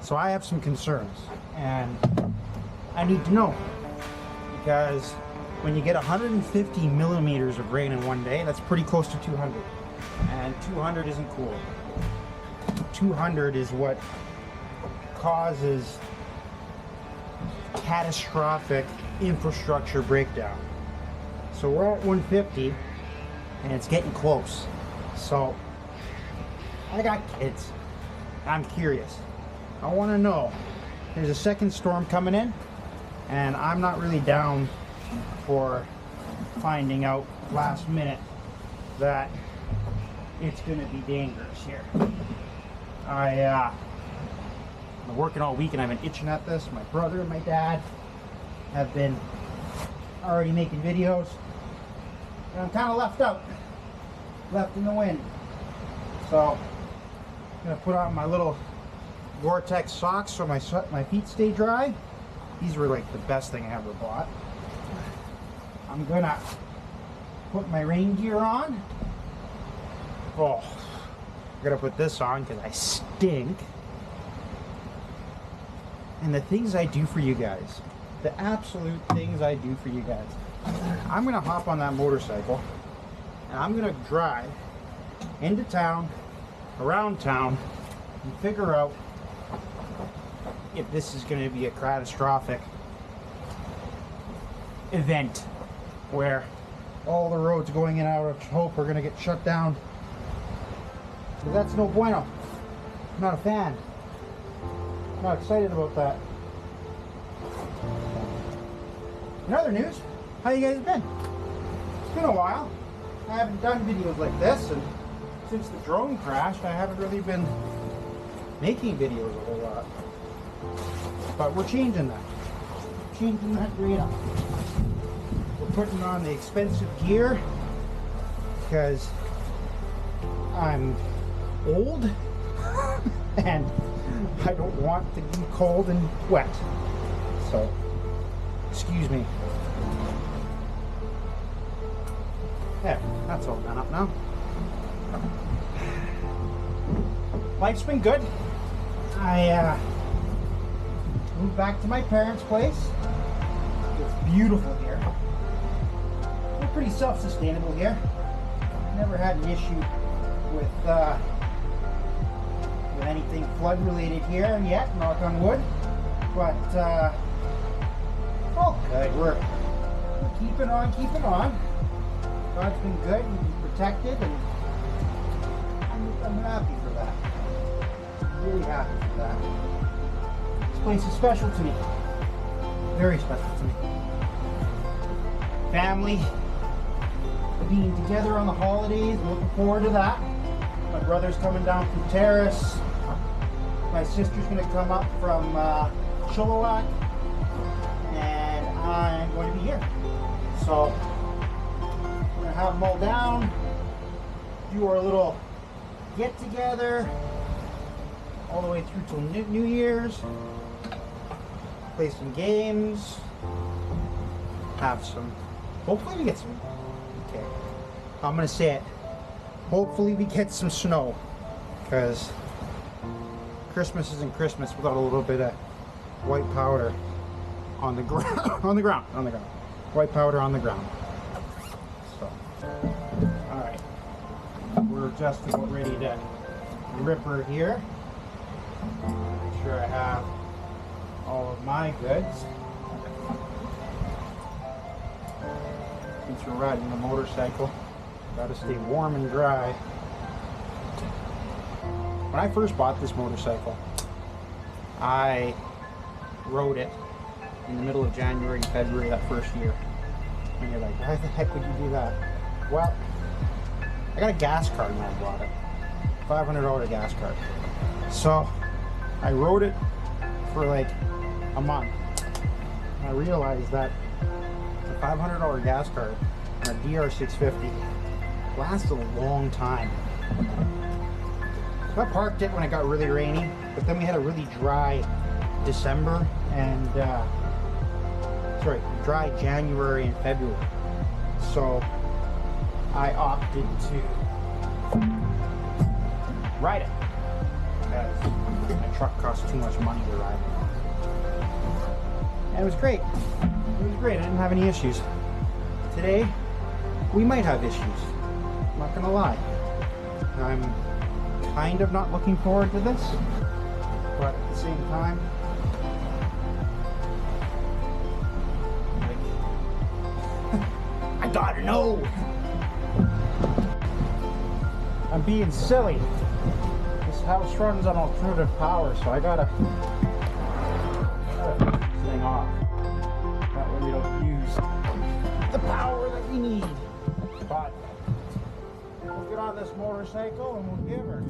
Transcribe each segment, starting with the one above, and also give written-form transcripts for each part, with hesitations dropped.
So I have some concerns, and I need to know, because when you get 150 millimeters of rain in one day, that's pretty close to 200, and 200 isn't cool. 200 is what causes catastrophic infrastructure breakdown. So we're at 150 and it's getting close. So I got kids. I'm curious. I want to know. There's a second storm coming in, and I'm not really down for finding out last minute that it's going to be dangerous here. I've been working all week and I've been itching at this. My brother and my dad have been already making videos, and I'm kind of left out, left in the wind. So I'm going to put on my little Gore-Tex socks so my feet stay dry. These were like the best thing I ever bought. I'm going to put my rain gear on. Oh, I gotta put this on because I stink. And the things I do for you guys, the absolute things I do for you guys. I'm gonna hop on that motorcycle and I'm gonna drive into town, around town, and figure out if this is gonna be a catastrophic event where all the roads going in and out of Hope are gonna get shut down. But that's no bueno. I'm not a fan. I'm not excited about that. In other news, how you guys been? It's been a while. I haven't done videos like this, and since the drone crashed, I haven't really been making videos a whole lot. But we're changing that. Changing that right up. We're putting on the expensive gear because I'm old and I don't want to be cold and wet. So, excuse me. There, that's all done up now. Life's been good. I moved back to my parents' place. It's beautiful here. We're pretty self-sustainable here. Never had an issue with anything flood related here yet, knock on wood. But all good. We're keeping on. God's been good and been protected, and I'm happy for that. Really happy for that. This place is special to me. Very special to me. Family, being together on the holidays, looking forward to that. My brother's coming down from Terrace. My sister's going to come up from Chilliwack, and I'm going to be here. So we're going to have them all down, do our little get together all the way through till New Year's, play some games, have some, hopefully we get some, okay, I'm going to say it, hopefully we get some snow, because Christmas isn't Christmas without a little bit of white powder on the ground. on the ground. White powder on the ground. So, all right, we're just about ready to rip her here. Make sure I have all of my goods. Since we're riding the motorcycle, gotta stay warm and dry. When I first bought this motorcycle, I rode it in the middle of January and February that first year. And you're like, why the heck would you do that? Well, I got a gas card when I bought it. $500 gas card. So I rode it for like a month. And I realized that a $500 gas card on a DR650 lasts a long time. So I parked it when it got really rainy, but then we had a really dry December and dry January and February. So I opted to ride it. because my truck cost too much money to ride. And it was great. It was great. I didn't have any issues. Today, we might have issues. I'm not gonna lie. I'm kind of not looking forward to this, but at the same time, I gotta know. I'm being silly. This house runs on alternative power, so I gotta turn this thing off. That way we don't use the power that we need. But we'll get on this motorcycle and we'll give her.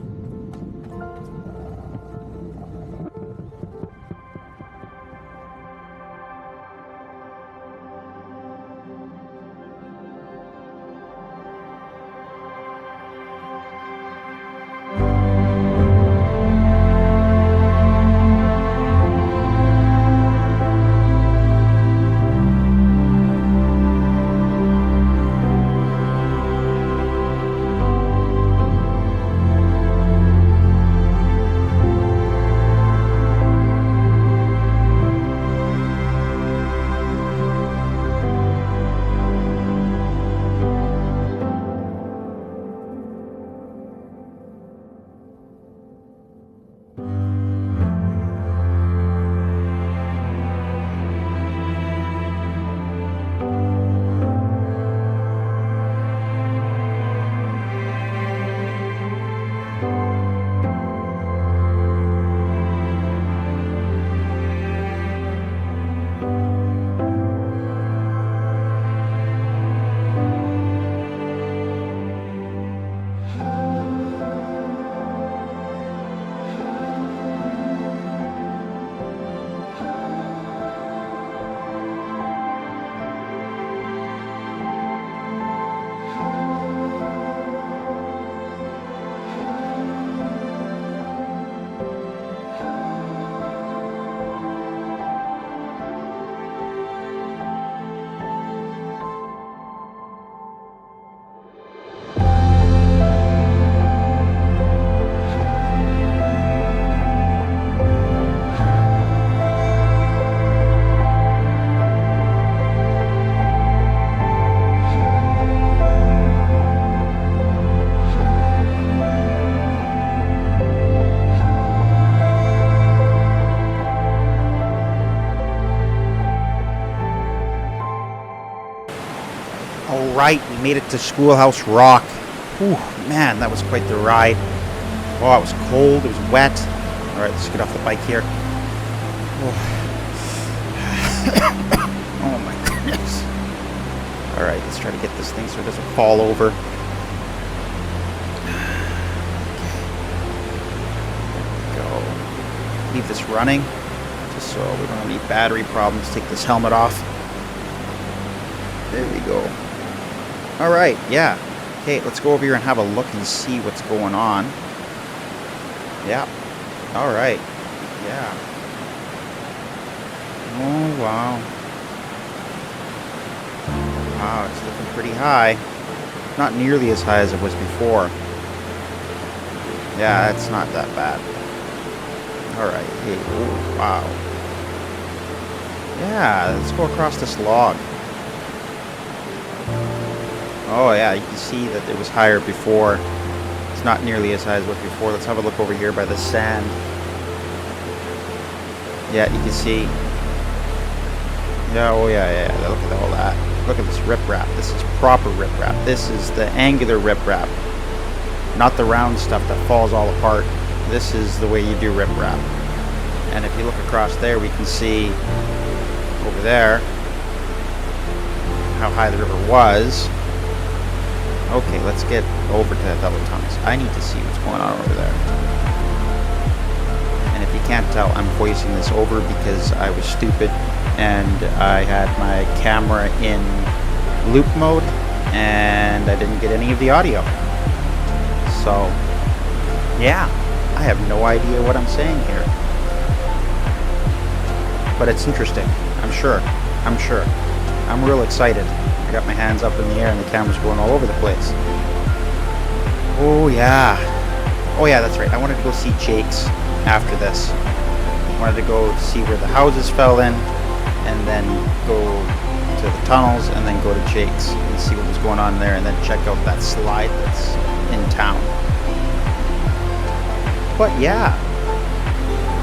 Alright, we made it to Schoolhouse Rock. Whew, man, that was quite the ride. Oh, it was cold, it was wet. Alright, let's get off the bike here. Oh, oh my goodness. Alright, let's try to get this thing so it doesn't fall over. There we go. Leave this running, just so we don't have any battery problems. Take this helmet off. There we go. Alright, yeah. Okay, let's go over here and have a look and see what's going on. Yeah. Alright. Yeah. Oh, wow. Wow, it's looking pretty high. Not nearly as high as it was before. Yeah, that's not that bad. Alright. Hey, oh, wow. Yeah, let's go across this log. Oh yeah, you can see that it was higher before. It's not nearly as high as it was before. Let's have a look over here by the sand. Yeah, you can see. Yeah, oh yeah. Look at all that. Look at this riprap. This is proper riprap. This is the angular riprap. Not the round stuff that falls all apart. This is the way you do riprap. And if you look across there, we can see over there how high the river was. Okay, let's get over to Othello Tunnels. I need to see what's going on over there. And if you can't tell, I'm voicing this over because I was stupid and I had my camera in loop mode and I didn't get any of the audio. So, yeah, I have no idea what I'm saying here. But it's interesting, I'm sure. I'm real excited. I got my hands up in the air and the camera's going all over the place. Oh yeah. Oh yeah, that's right. I wanted to go see Jake's after this. I wanted to go see where the houses fell in, and then go to the tunnels, and then go to Jake's and see what was going on there, and then check out that slide that's in town. But yeah,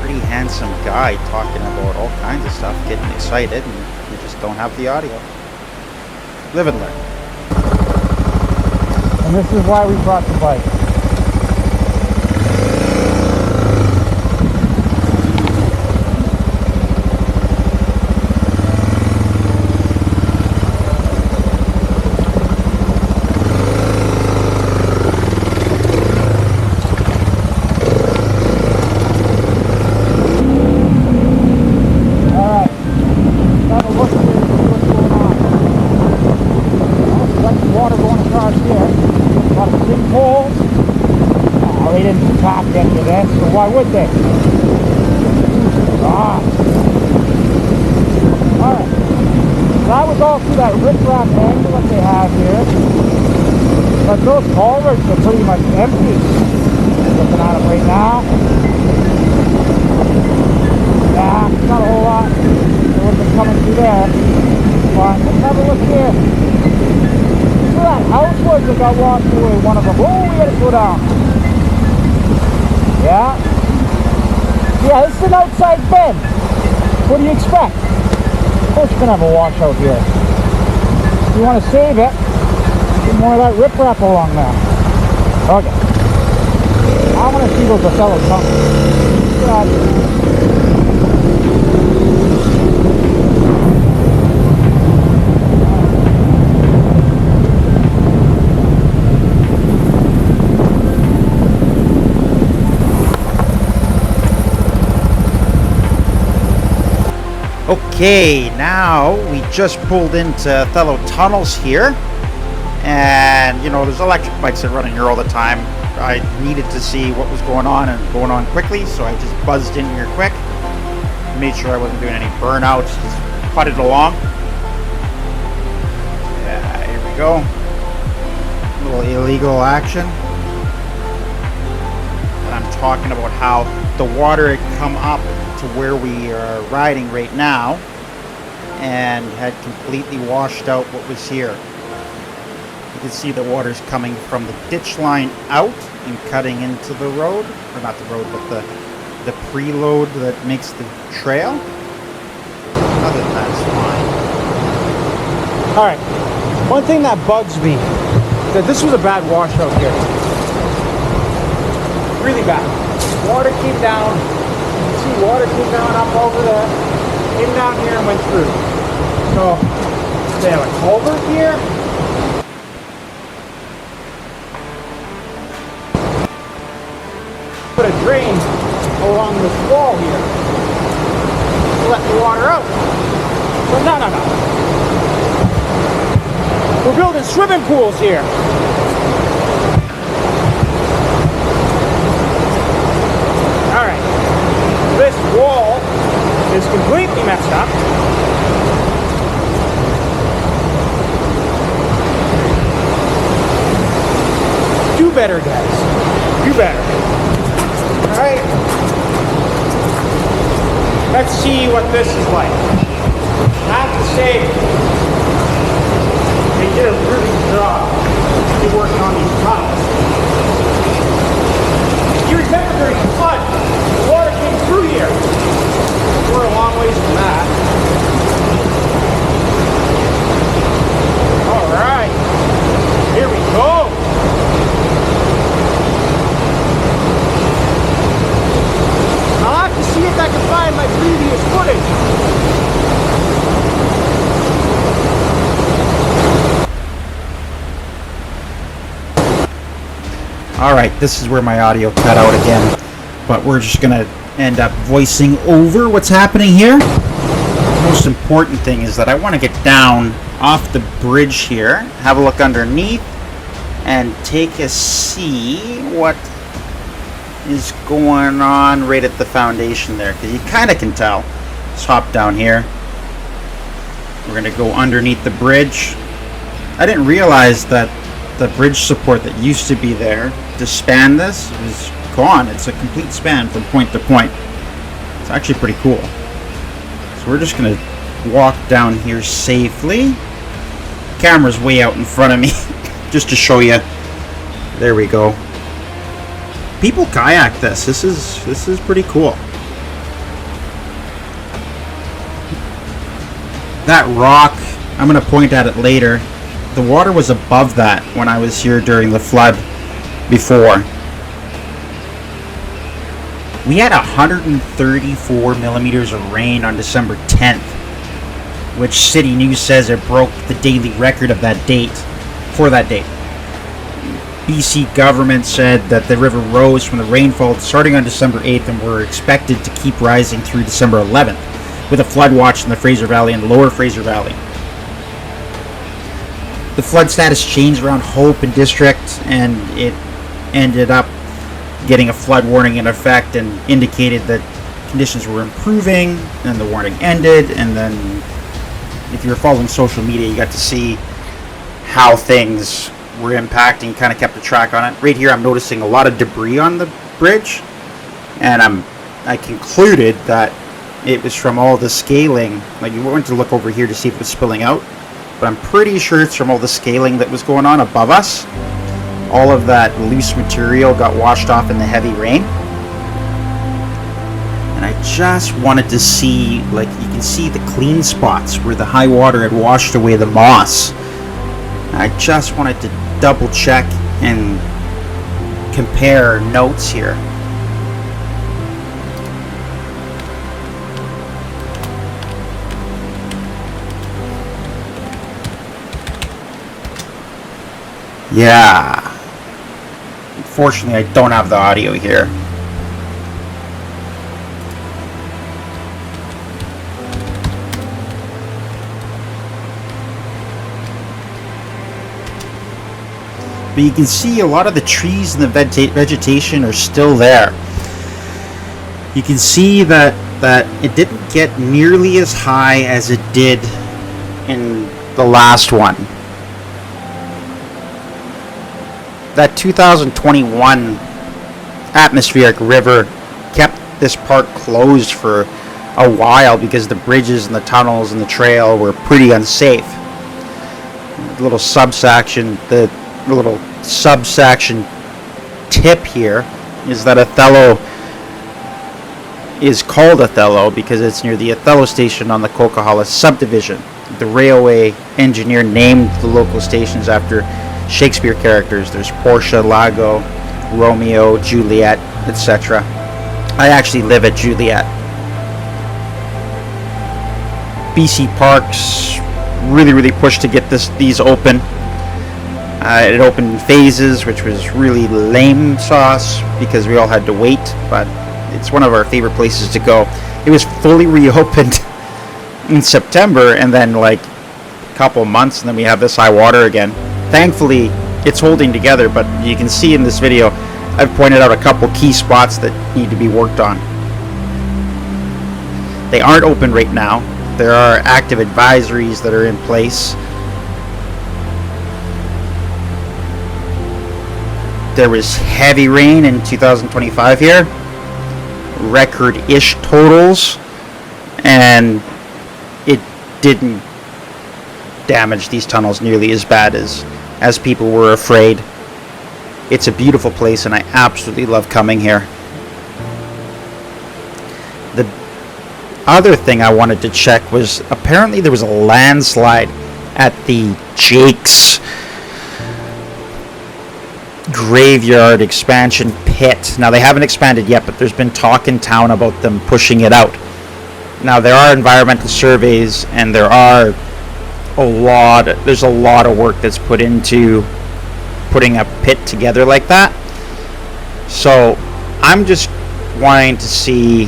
pretty handsome guy talking about all kinds of stuff, getting excited, and you just don't have the audio. Live and learn. And this is why we brought the bike. Why would they? Alright. So that was all through that riprap angle that they have here. But those culverts are pretty much empty. Looking at them right now. Yeah, not a whole lot. They would have been coming through there. But let's have a look here. So that house was that got washed away, one of them. Oh, we gotta go down. Yeah. Yeah, this is an outside bend. What do you expect? Of course you're going to have a washout here. If you want to save it, get more of that riprap along there. Okay. I want to see those Othello Tunnels. Get out of here. Okay, now we just pulled into Othello Tunnels here, and you know there's electric bikes that are running here all the time. I needed to see what was going on and going on quickly, so I just buzzed in here quick, made sure I wasn't doing any burnouts, just putted along. Yeah, here we go. A little illegal action. And I'm talking about how the water had come up to where we are riding right now and had completely washed out what was here. You can see the water's coming from the ditch line out and cutting into the road, or not the road, but the preload that makes the trail. Other than that, it's fine. Alright, one thing that bugs me, that this was a bad washout here. Really bad. Water came down. Water came down up over there, came down here and went through. So they have a culvert here. Put a drain along this wall here to let the water out. But no. We're building swimming pools here. This wall is completely messed up. Do better, guys. Do better. Alright. Let's see what this is like. I have to say, they did a really good job working on these tunnels. You remember during the flood, the water came through here. We're a long ways from that. Alright. Here we go. I'll have to see if I can find my previous footage. Alright, this is where my audio cut out again, but we're just going to end up voicing over what's happening here. The most important thing is that I want to get down off the bridge here, have a look underneath, and take a see what is going on right at the foundation there, because you kind of can tell. Let's hop down here. We're going to go underneath the bridge. I didn't realize that the bridge support that used to be there to span this was gone. It's a complete span from point to point. It's actually pretty cool. So we're just gonna walk down here safely. Camera's way out in front of me just to show you. There we go. People kayak this. This is pretty cool. That rock, I'm gonna point at it later. The water was above that when I was here during the flood before. We had 134 millimeters of rain on December 10th, which City News says it broke the daily record of that date, for that date. BC government said that the river rose from the rainfall starting on December 8th and were expected to keep rising through December 11th, with a flood watch in the Fraser Valley and lower Fraser Valley. The flood status changed around Hope and District, and it ended up getting a flood warning in effect and indicated that conditions were improving, and the warning ended. And then if you were following social media, you got to see how things were impacting, kind of kept a track on it. Right here I'm noticing a lot of debris on the bridge, and I concluded that it was from all the scaling. Like, you went to look over here to see if it was spilling out, but I'm pretty sure it's from all the scaling that was going on above us. All of that loose material got washed off in the heavy rain. And I just wanted to see, like, you can see the clean spots where the high water had washed away the moss. I just wanted to double check and compare notes here. Yeah. Unfortunately, I don't have the audio here. But you can see a lot of the trees and the vegetation are still there. You can see that it didn't get nearly as high as it did in the last one. That 2021 atmospheric river kept this park closed for a while because the bridges and the tunnels and the trail were pretty unsafe. The little subsection tip here is that Othello is called Othello because it's near the Othello station on the Coquihalla subdivision. The railway engineer named the local stations after Shakespeare characters. There's Portia, Lago, Romeo, Juliet, etc. I actually live at Juliet. BC Parks really pushed to get these open. It opened in phases, which was really lame sauce because we all had to wait, but it's one of our favorite places to go. It was fully reopened in September, and then like a couple months, and then we have this high water again. Thankfully, it's holding together, but you can see in this video, I've pointed out a couple key spots that need to be worked on. They aren't open right now. There are active advisories that are in place. There was heavy rain in 2025 here, record-ish totals, and it didn't damage these tunnels nearly as bad as people were afraid. It's a beautiful place, and I absolutely love coming here. The other thing I wanted to check was apparently there was a landslide at the Jake's graveyard expansion pit. Now, they haven't expanded yet, but there's been talk in town about them pushing it out. Now, there are environmental surveys, and there's a lot of work that's put into putting a pit together like that. So I'm just wanting to see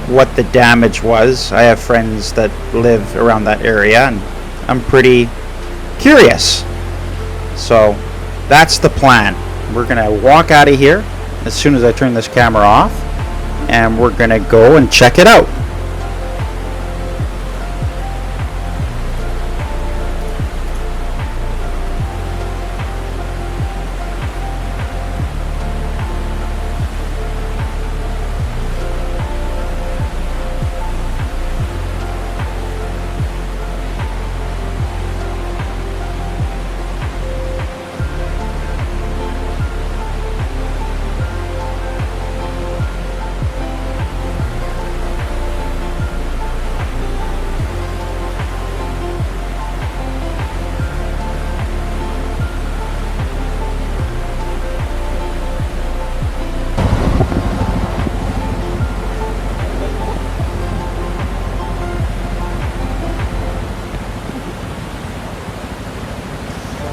what the damage was. I have friends that live around that area, and I'm pretty curious. So that's the plan. We're gonna walk out of here as soon as I turn this camera off, and we're gonna go and check it out.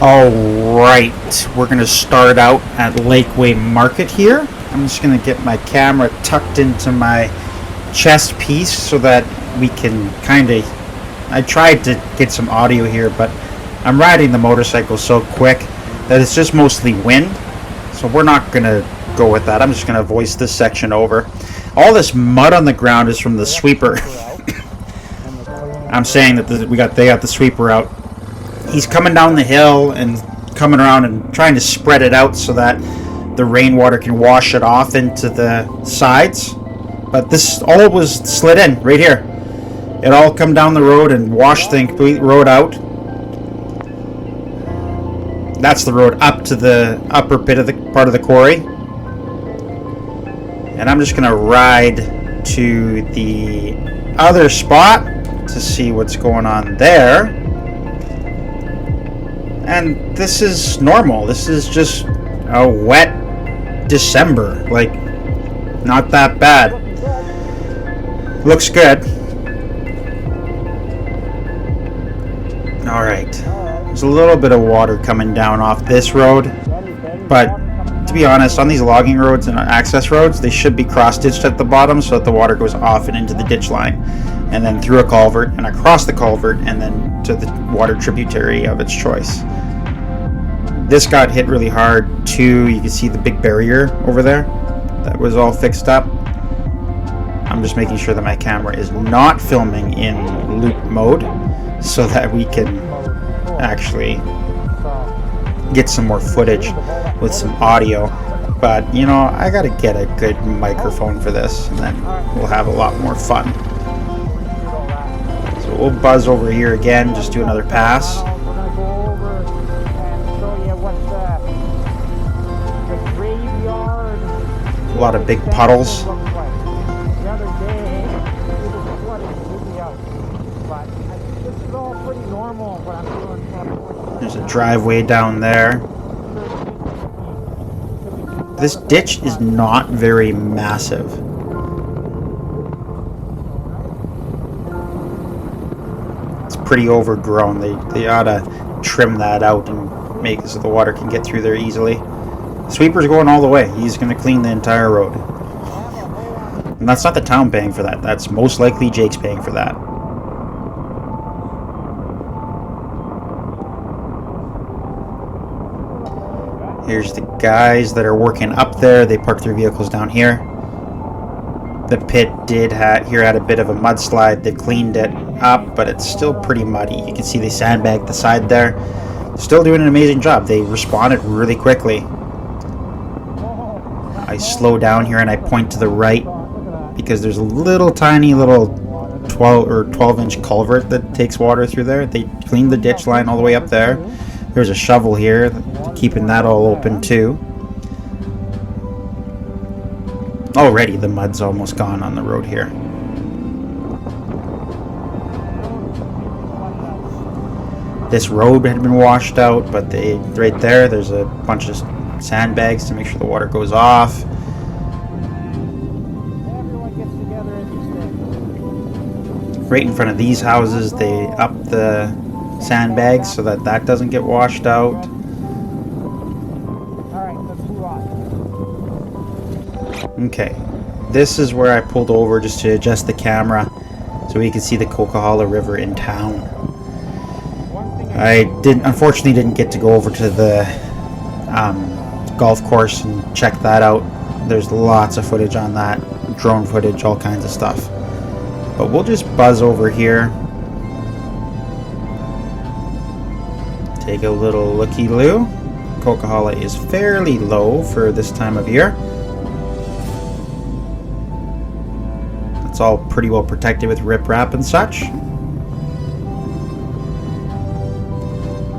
Alright, we're going to start out at Lakeway Market here. I'm just going to get my camera tucked into my chest piece so that we can kind of... I tried to get some audio here, but I'm riding the motorcycle so quick that it's just mostly wind. So we're not going to go with that. I'm just going to voice this section over. All this mud on the ground is from the sweeper. I'm saying that they got the sweeper out. He's coming down the hill and coming around and trying to spread it out so that the rainwater can wash it off into the sides. But this all was slid in right here. It all come down the road and washed the complete road out. That's the road up to the upper pit of the part of the quarry. And I'm just gonna ride to the other spot to see what's going on there. And this is normal. This is just a wet December. Like, not that bad. Looks good. Alright. There's a little bit of water coming down off this road. But to be honest, on these logging roads and access roads, they should be cross-ditched at the bottom so that the water goes off and into the ditch line, and then through a culvert and across the culvert and then to the water tributary of its choice. This got hit really hard too. You can see the big barrier over there that was all fixed up. I'm just making sure that my camera is not filming in loop mode so that we can actually get some more footage with some audio. But you know, I gotta get a good microphone for this, and then we'll have a lot more fun. So we'll buzz over here again, just do another pass. A lot of big puddles. There's a driveway down there. This ditch is not very massive. It's pretty overgrown. They ought to trim that out and make it so the water can get through there easily. Sweeper's going all the way. He's going to clean the entire road. And that's not the town paying for that. That's most likely Jake's paying for that. Here's the guys that are working up there. They parked their vehicles down here. The pit had a bit of a mudslide. They cleaned it up, but it's still pretty muddy. You can see they sandbagged the side there. Still doing an amazing job. They responded really quickly. I slow down here and I point to the right because there's a tiny little 12-inch culvert that takes water through there. They cleaned the ditch line all the way up there. There's a shovel here, keeping that all open too. Already the mud's almost gone on the road here. This road had been washed out, but right there's a bunch of sandbags to make sure the water goes off. Right in front of these houses, they up the sandbags so that doesn't get washed out. Okay, this is where I pulled over just to adjust the camera so we can see the Coquihalla River in town. I unfortunately didn't get to go over to the golf course and check that out. There's lots of footage on that, drone footage, all kinds of stuff. But we'll just buzz over here. Take a little looky-loo. Coquihalla is fairly low for this time of year. It's all pretty well protected with riprap and such.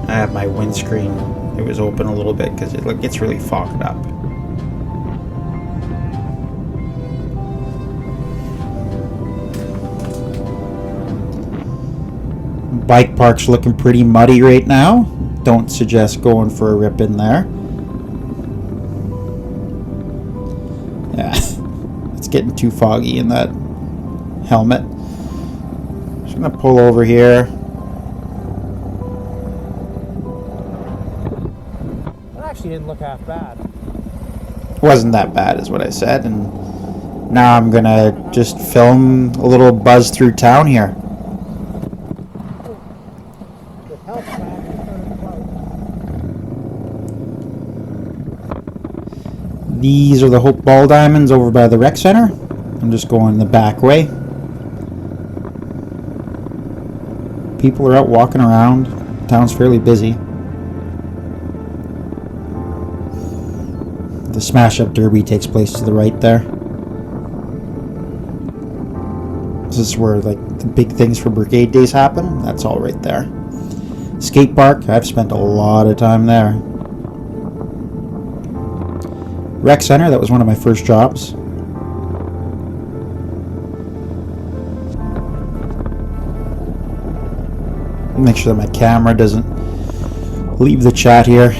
I have my windscreen. It was open a little bit because it gets really fogged up. Bike park's looking pretty muddy right now. Don't suggest going for a rip in there. Yeah, it's getting too foggy in that helmet. Just gonna pull over here. you didn't look half bad. Wasn't that bad is what I said, and now I'm gonna just film a little buzz through town here. It helps, man. These are the Hope Ball Diamonds over by the rec center. I'm just going the back way. People are out walking around. Town's fairly busy. The Smash Up Derby takes place to the right there. This is where like the big things for Brigade Days happen. That's all right there. Skate park, I've spent a lot of time there. Rec center, that was one of my first jobs. Make sure that my camera doesn't leave the chat here.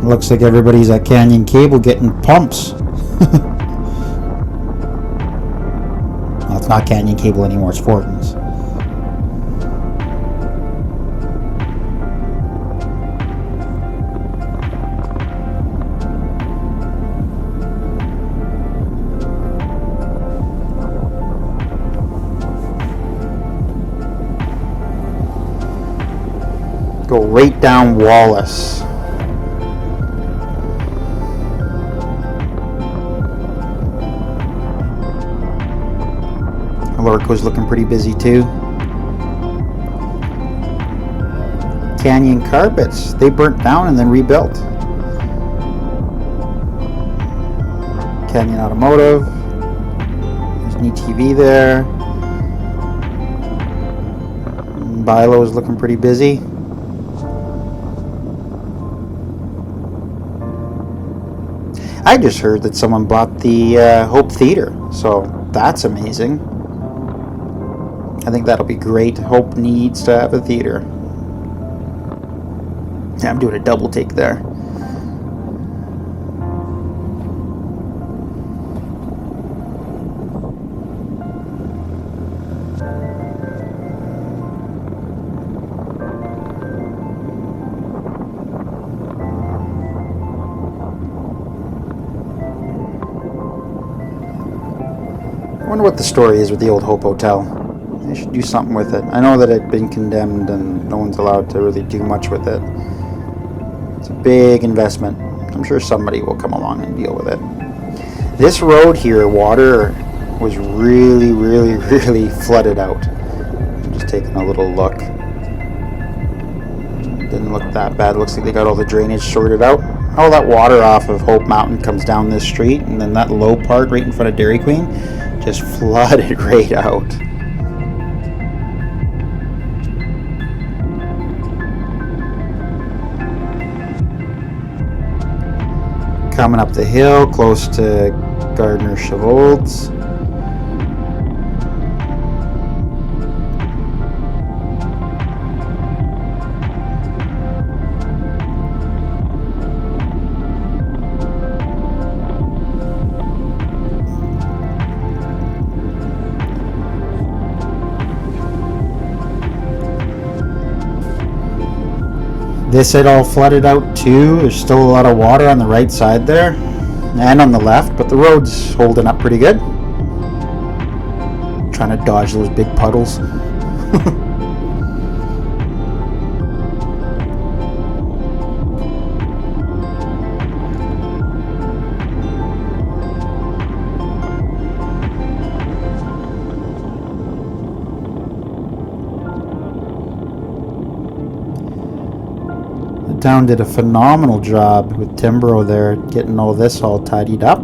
Looks like everybody's at Canyon Cable getting pumps. Well, it's not Canyon Cable anymore, it's Fortin's. Go right down Wallace. Lorco's looking pretty busy too. Canyon Carpets, they burnt down and then rebuilt. Canyon Automotive. There's an ETV there. Bilo is looking pretty busy. I just heard that someone bought the Hope Theater, so that's amazing. I think that'll be great. Hope needs to have a theater. Yeah, I'm doing a double take there. I wonder what the story is with the old Hope Hotel. They should do something with it. I know that it's been condemned and no one's allowed to really do much with it. It's a big investment. I'm sure somebody will come along and deal with it. This road here, water was really, really, really flooded out. I'm just taking a little look. Didn't look that bad. Looks like they got all the drainage sorted out. All that water off of Hope Mountain comes down this street, and then that low part right in front of Dairy Queen just flooded right out. Coming up the hill close to Gardner Chevalds. This had all flooded out too. There's still a lot of water on the right side there and on the left, but the road's holding up pretty good. Trying to dodge those big puddles. Town did a phenomenal job with Timbro there, getting all this all tidied up.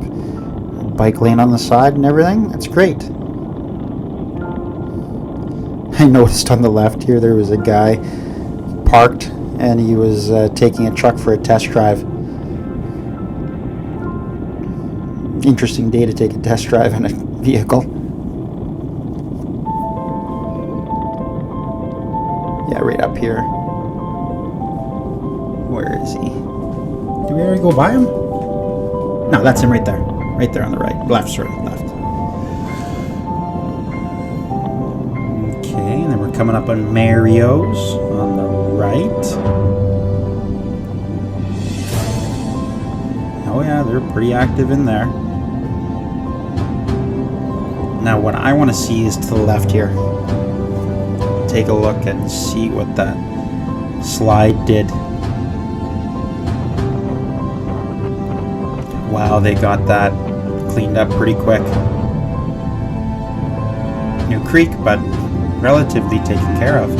Bike lane on the side and everything. That's great. I noticed on the left here there was a guy parked and he was taking a truck for a test drive. Interesting day to take a test drive in a vehicle. Yeah, right up here. Where is he? Did we already go by him? No, that's him right there. Right there on the right. Left, sorry, left. Okay, and then we're coming up on Mario's on the right. Oh yeah, they're pretty active in there. Now what I want to see is to the left here. Take a look and see what that slide did. Wow, they got that cleaned up pretty quick. New creek, but relatively taken care of.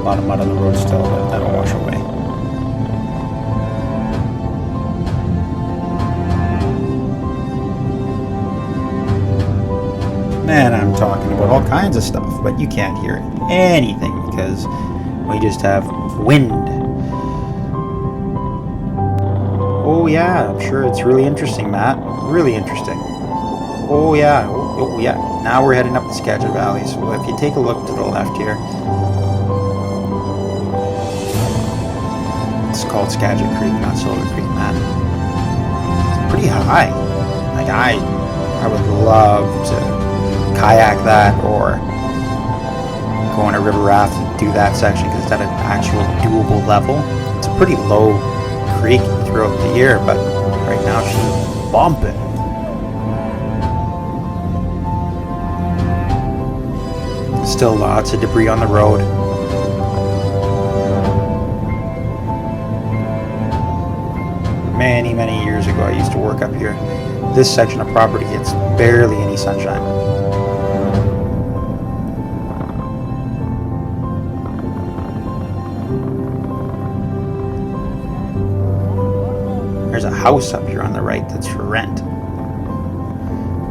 A lot of mud on the road still, but that'll wash away. And I'm talking about all kinds of stuff, but you can't hear anything because we just have wind. Oh yeah, I'm sure it's really interesting, Matt. Really interesting. Oh yeah, oh yeah. Now we're heading up the Skagit Valley, so if you take a look to the left here, it's called Skagit Creek, not Silver Creek, Matt. It's pretty high. Like I would love to kayak that or go on a river raft and do that section because it's at an actual doable level. It's a pretty low creek throughout the year, but right now she's bumping. Still lots of debris on the road. Many years ago I used to work up here. This section of property gets barely any sunshine. There's a house up here on the right that's for rent.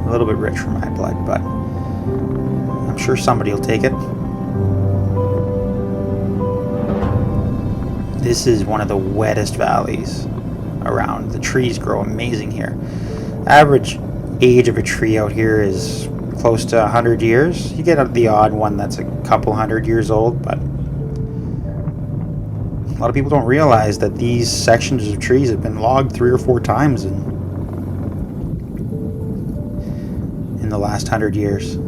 A little bit rich for my blood, but I'm sure somebody will take it. This is one of the wettest valleys around. The trees grow amazing here. Average age of a tree out here is close to 100 years. You get the odd one that's a couple 100 years old, but a lot of people don't realize that these sections of trees have been logged 3 or 4 times in the last 100 years.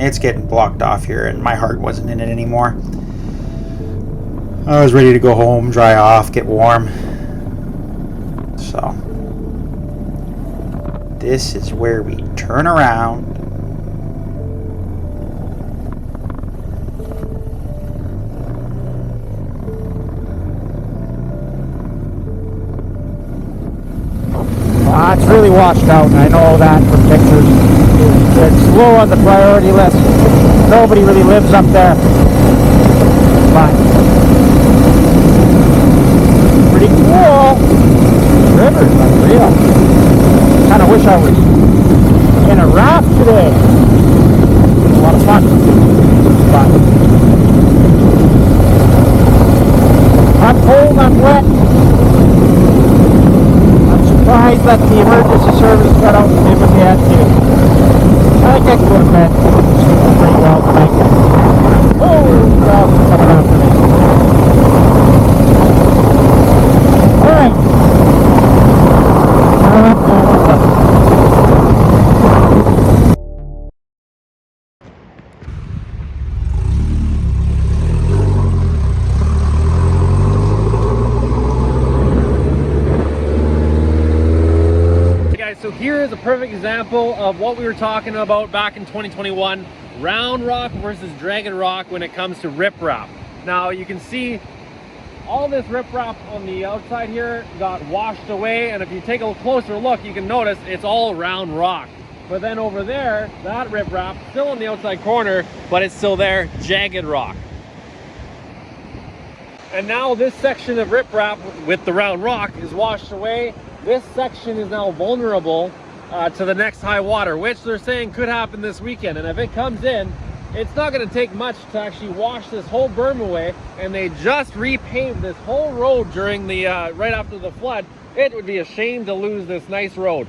It's getting blocked off here, and my heart wasn't in it anymore. I was ready to go home, dry off, get warm. So, this is where we turn around. It's really washed out, and I know that from pictures. It's low on the priority list. Nobody really lives up there. But pretty cool. The river's unreal. Kind of wish I was in a raft today. It was a lot of fun. But I'm cold, I'm wet. Surprised that the emergency service got out and did what they had to do. I think I can go to bed. Sleeping pretty well tonight. Oh, God, coming after me. Alright. So here is a perfect example of what we were talking about back in 2021, round rock versus dragon rock when it comes to riprap. Now you can see all this riprap on the outside here got washed away, and if you take a closer look you can notice it's all round rock. But then over there, that riprap still on the outside corner, but it's still there, jagged rock. And now this section of riprap with the round rock is washed away. This section is now vulnerable to the next high water, which they're saying could happen this weekend. And if it comes in, it's not going to take much to actually wash this whole berm away. And they just repaved this whole road during the right after the flood. It would be a shame to lose this nice road.